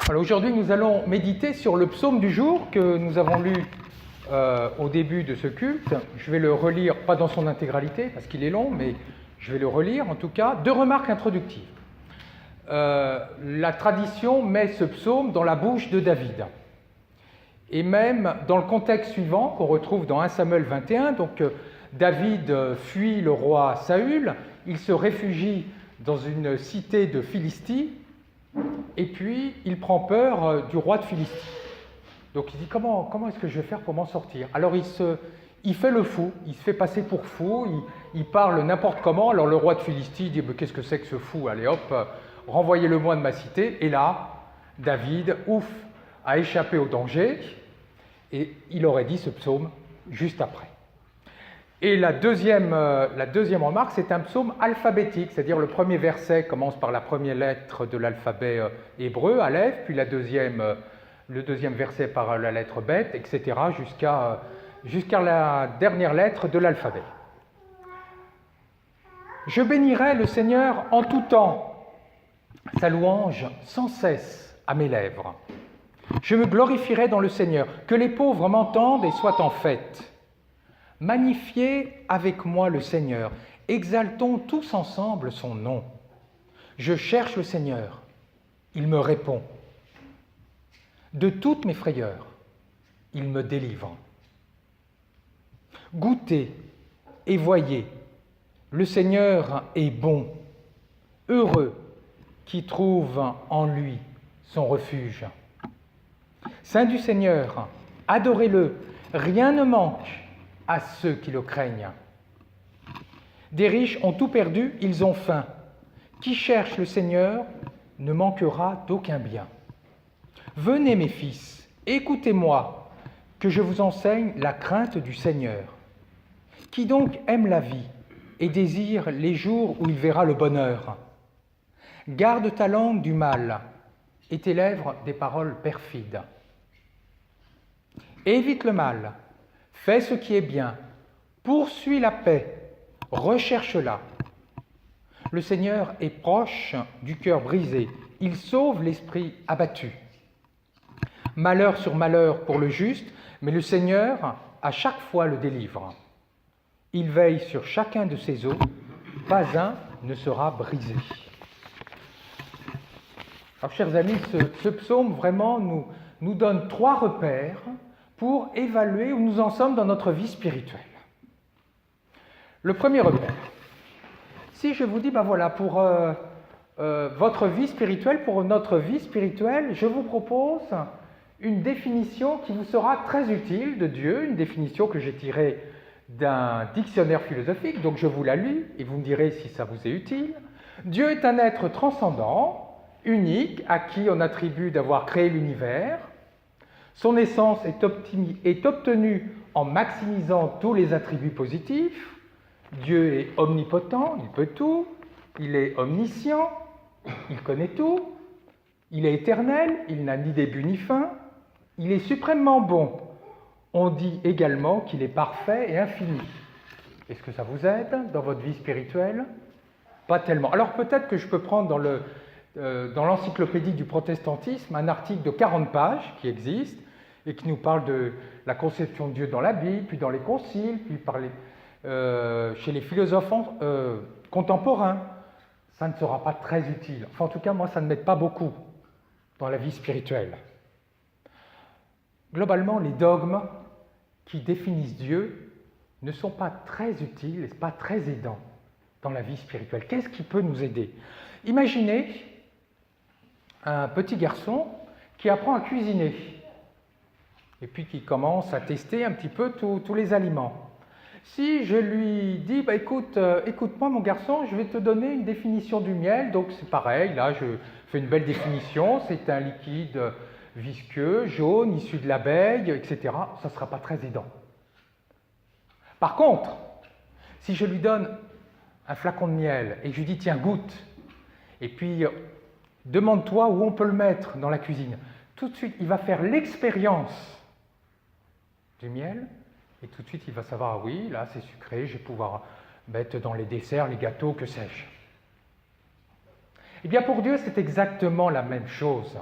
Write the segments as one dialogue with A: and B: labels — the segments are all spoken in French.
A: Alors aujourd'hui, nous allons méditer sur le psaume du jour que nous avons lu au début de ce culte. Je vais le relire, pas dans son intégralité, parce qu'il est long, mais je vais le relire en tout cas. Deux remarques introductives. La tradition met ce psaume dans la bouche de David. Et même dans le contexte suivant, qu'on retrouve dans 1 Samuel 21, donc David fuit le roi Saül, il se réfugie dans une cité de Philistie, et puis il prend peur du roi de Philistie. Donc il dit comment est-ce que je vais faire pour m'en sortir? Alors il fait le fou, il se fait passer pour fou, il parle n'importe comment. Alors le roi de Philistie dit qu'est-ce que c'est que ce fou? Allez hop, renvoyez-le-moi de ma cité. Et là, David, ouf, a échappé au danger, et il aurait dit ce psaume juste après. Et la deuxième remarque, c'est un psaume alphabétique, c'est-à-dire le premier verset commence par la première lettre de l'alphabet hébreu, Aleph, puis le deuxième verset par la lettre Bet, etc., jusqu'à la dernière lettre de l'alphabet. Je bénirai le Seigneur en tout temps, sa louange sans cesse à mes lèvres. Je me glorifierai dans le Seigneur, que les pauvres m'entendent et soient en fête. Magnifiez avec moi le Seigneur, exaltons tous ensemble son nom. Je cherche le Seigneur, il me répond. De toutes mes frayeurs, il me délivre. Goûtez et voyez, le Seigneur est bon, heureux qui trouve en lui son refuge. Saint du Seigneur, adorez-le, rien ne manque à ceux qui le craignent. Des riches ont tout perdu, ils ont faim. Qui cherche le Seigneur ne manquera d'aucun bien. Venez mes fils, écoutez-moi, que je vous enseigne la crainte du Seigneur. Qui donc aime la vie et désire les jours où il verra le bonheur? Garde ta langue du mal et tes lèvres des paroles perfides. Évite le mal. Fais ce qui est bien, poursuis la paix, recherche-la. Le Seigneur est proche du cœur brisé, il sauve l'esprit abattu. Malheur sur malheur pour le juste, mais le Seigneur à chaque fois le délivre. Il veille sur chacun de ses os, pas un ne sera brisé. Alors, chers amis, ce psaume vraiment nous donne 3 repères pour évaluer où nous en sommes dans notre vie spirituelle. Le premier repère, si je vous dis, voilà, pour votre vie spirituelle, pour notre vie spirituelle, je vous propose une définition qui vous sera très utile de Dieu, une définition que j'ai tirée d'un dictionnaire philosophique, donc je vous la lis et vous me direz si ça vous est utile. Dieu est un être transcendant, unique, à qui on attribue d'avoir créé l'univers. Son essence est obtenue en maximisant tous les attributs positifs. Dieu est omnipotent, il peut tout. Il est omniscient, il connaît tout. Il est éternel, il n'a ni début ni fin. Il est suprêmement bon. On dit également qu'il est parfait et infini. Est-ce que ça vous aide dans votre vie spirituelle? Pas tellement. Alors peut-être que je peux prendre dans l'encyclopédie du protestantisme un article de 40 pages qui existe et qui nous parle de la conception de Dieu dans la Bible, puis dans les conciles, puis chez les philosophes contemporains. Ça ne sera pas très utile. Enfin, en tout cas, moi, ça ne m'aide pas beaucoup dans la vie spirituelle. Globalement, les dogmes qui définissent Dieu ne sont pas très utiles et pas très aidants dans la vie spirituelle. Qu'est-ce qui peut nous aider? Imaginez un petit garçon qui apprend à cuisiner et puis qui commence à tester un petit peu tous les aliments. Si je lui dis, écoute-moi mon garçon, je vais te donner une définition du miel, donc c'est pareil, là je fais une belle définition, c'est un liquide visqueux, jaune, issu de l'abeille, etc. Ça ne sera pas très aidant. Par contre, si je lui donne un flacon de miel et que je lui dis, tiens, goûte, et puis demande-toi où on peut le mettre dans la cuisine, tout de suite, il va faire l'expérience du miel, et tout de suite, il va savoir, ah oui, là, c'est sucré, je vais pouvoir mettre dans les desserts, les gâteaux, que sais-je. Eh bien, pour Dieu, c'est exactement la même chose.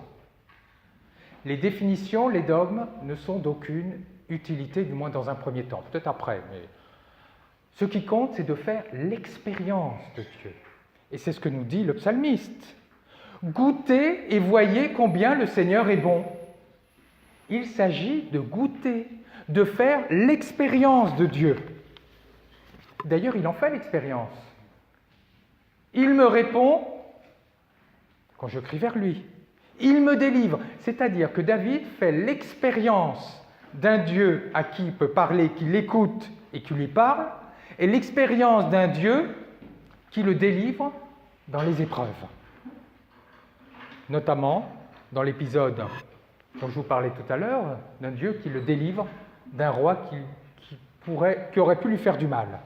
A: les définitions, les dogmes ne sont d'aucune utilité, du moins dans un premier temps, peut-être après. Mais ce qui compte, c'est de faire l'expérience de Dieu. Et c'est ce que nous dit le psalmiste. Goûtez et voyez combien le Seigneur est bon. Il s'agit de goûter, de faire l'expérience de Dieu. D'ailleurs, il en fait l'expérience. Il me répond quand je crie vers lui. Il me délivre. C'est-à-dire que David fait l'expérience d'un Dieu à qui il peut parler, qui l'écoute et qui lui parle, et l'expérience d'un Dieu qui le délivre dans les épreuves. Notamment dans l'épisode dont je vous parlais tout à l'heure, d'un Dieu qui le délivre d'un roi qui aurait pu lui faire du mal.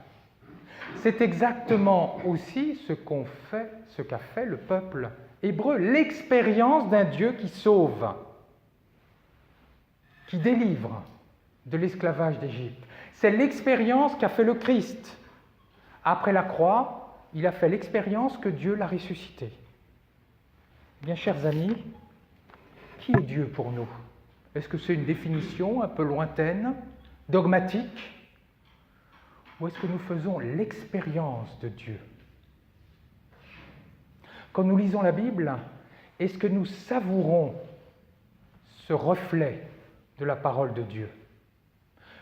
A: C'est exactement aussi ce qu'a fait le peuple hébreu, l'expérience d'un Dieu qui sauve, qui délivre de l'esclavage d'Égypte. C'est l'expérience qu'a fait le Christ. Après la croix, il a fait l'expérience que Dieu l'a ressuscité. Bien, chers amis, qui est Dieu pour nous? Est-ce que c'est une définition un peu lointaine, dogmatique? Ou est-ce que nous faisons l'expérience de Dieu? Quand nous lisons la Bible, est-ce que nous savourons ce reflet de la parole de Dieu?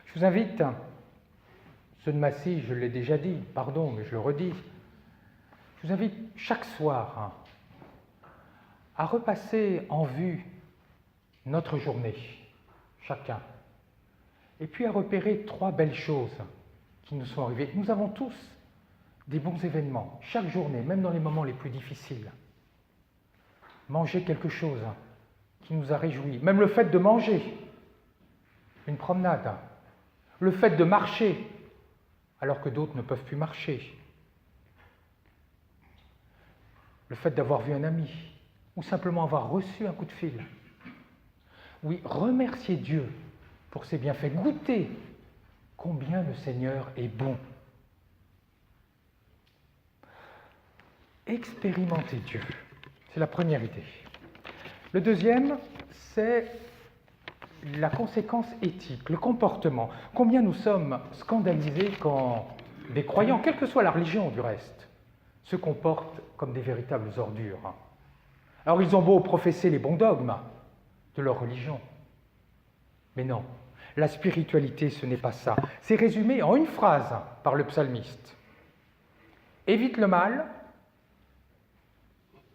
A: Je vous invite, ceux de Massy, je l'ai déjà dit, pardon, mais je le redis, je vous invite chaque soir à repasser en vue notre journée, chacun, et puis à repérer 3 belles choses qui nous sont arrivées. Nous avons tous des bons événements, chaque journée, même dans les moments les plus difficiles. Manger quelque chose qui nous a réjouis, même le fait de manger, une promenade, le fait de marcher alors que d'autres ne peuvent plus marcher, le fait d'avoir vu un ami, ou simplement avoir reçu un coup de fil. Oui, remercier Dieu pour ses bienfaits, goûter combien le Seigneur est bon. Expérimenter Dieu, c'est la première idée. Le deuxième, c'est la conséquence éthique, le comportement. Combien nous sommes scandalisés quand des croyants, quelle que soit la religion du reste, se comportent comme des véritables ordures. Alors ils ont beau professer les bons dogmes de leur religion, mais non, la spiritualité ce n'est pas ça. C'est résumé en une phrase par le psalmiste. Évite le mal,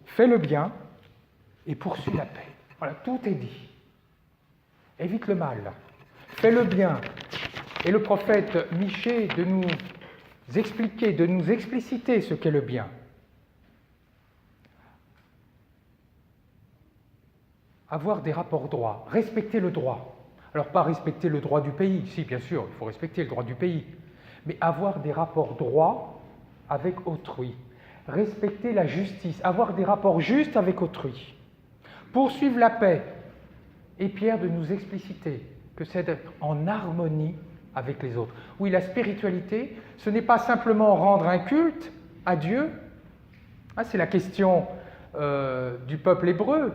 A: fais le bien et poursuis la paix. Voilà, tout est dit. Évite le mal, fais le bien. Et le prophète Michée de nous expliquer, de nous expliciter ce qu'est le bien. Avoir des rapports droits, respecter le droit. Alors pas respecter le droit du pays, si bien sûr, il faut respecter le droit du pays, mais avoir des rapports droits avec autrui, respecter la justice, avoir des rapports justes avec autrui, poursuivre la paix. Et Pierre de nous expliciter que c'est d'être en harmonie avec les autres. Oui, la spiritualité, ce n'est pas simplement rendre un culte à Dieu. Ah, c'est la question du peuple hébreu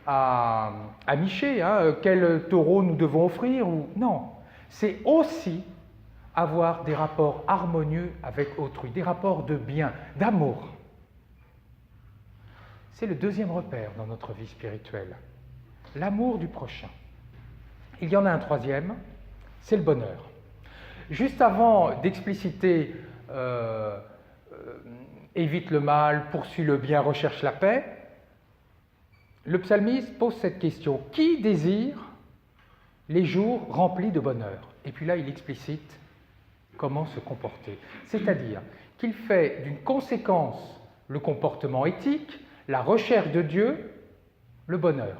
A: à Michée, quel taureau nous devons offrir ou... Non, c'est aussi avoir des rapports harmonieux avec autrui, des rapports de bien, d'amour. C'est le deuxième repère dans notre vie spirituelle, l'amour du prochain. Il y en a un troisième, c'est le bonheur. Juste avant d'expliciter évite le mal, poursuis le bien, recherche la paix, le psalmiste pose cette question: qui désire les jours remplis de bonheur? Et puis là, il explicite comment se comporter. C'est-à-dire qu'il fait d'une conséquence le comportement éthique, la recherche de Dieu, le bonheur.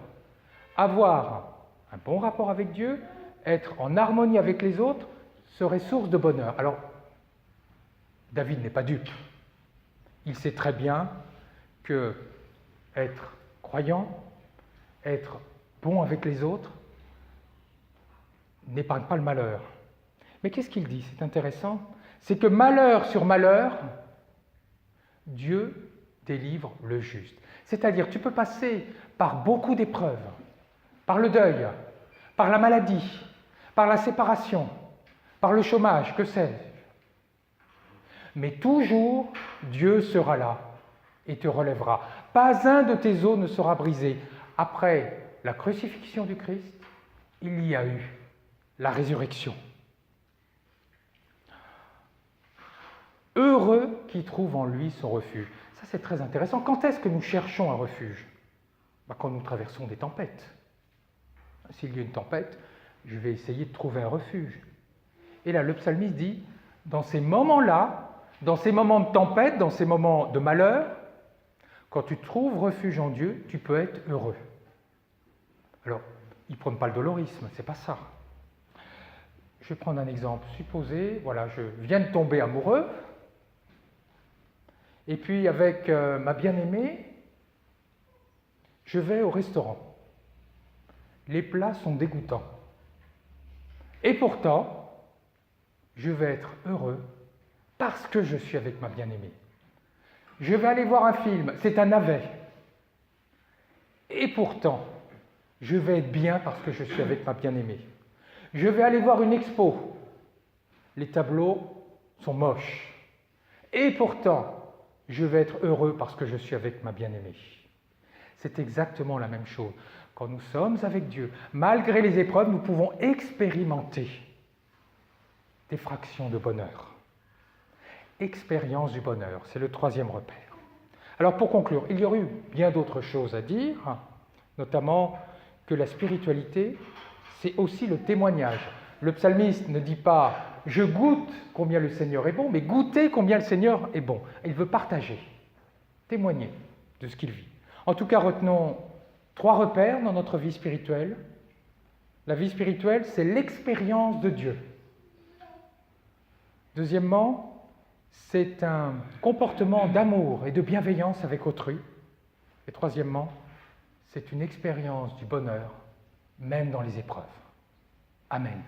A: Avoir un bon rapport avec Dieu, être en harmonie avec les autres, serait source de bonheur. Alors, David n'est pas dupe. Il sait très bien que être croyant, être bon avec les autres, n'épargne pas le malheur. Mais qu'est-ce qu'il dit? C'est intéressant. C'est que malheur sur malheur, Dieu délivre le juste. C'est-à-dire, tu peux passer par beaucoup d'épreuves, par le deuil, par la maladie, par la séparation, par le chômage, que sais-je. Mais toujours, Dieu sera là et te relèvera. Pas un de tes os ne sera brisé. Après la crucifixion du Christ, il y a eu la résurrection. Heureux qui trouve en lui son refuge. Ça, c'est très intéressant. Quand est-ce que nous cherchons un refuge? Quand nous traversons des tempêtes. S'il y a une tempête, je vais essayer de trouver un refuge. Et là, le psalmiste dit, dans ces moments-là, dans ces moments de tempête, dans ces moments de malheur, quand tu trouves refuge en Dieu, tu peux être heureux. Alors, il ne prône pas le dolorisme, c'est pas ça. Je vais prendre un exemple. Supposez, voilà, je viens de tomber amoureux, et puis avec ma bien-aimée, je vais au restaurant. Les plats sont dégoûtants. Et pourtant, je vais être heureux parce que je suis avec ma bien-aimée. Je vais aller voir un film, c'est un navet. Et pourtant, je vais être bien parce que je suis avec ma bien-aimée. Je vais aller voir une expo. Les tableaux sont moches. Et pourtant, je vais être heureux parce que je suis avec ma bien-aimée. C'est exactement la même chose. Quand nous sommes avec Dieu, malgré les épreuves, nous pouvons expérimenter des fractions de bonheur. Expérience du bonheur, c'est le troisième repère. Alors pour conclure, il y aurait eu bien d'autres choses à dire, notamment que la spiritualité, c'est aussi le témoignage. Le psalmiste ne dit pas « je goûte combien le Seigneur est bon », mais « goûter combien le Seigneur est bon ». Il veut partager, témoigner de ce qu'il vit. En tout cas, retenons 3 repères dans notre vie spirituelle. La vie spirituelle, c'est l'expérience de Dieu. Deuxièmement, c'est un comportement d'amour et de bienveillance avec autrui. Et troisièmement, c'est une expérience du bonheur, même dans les épreuves. Amen.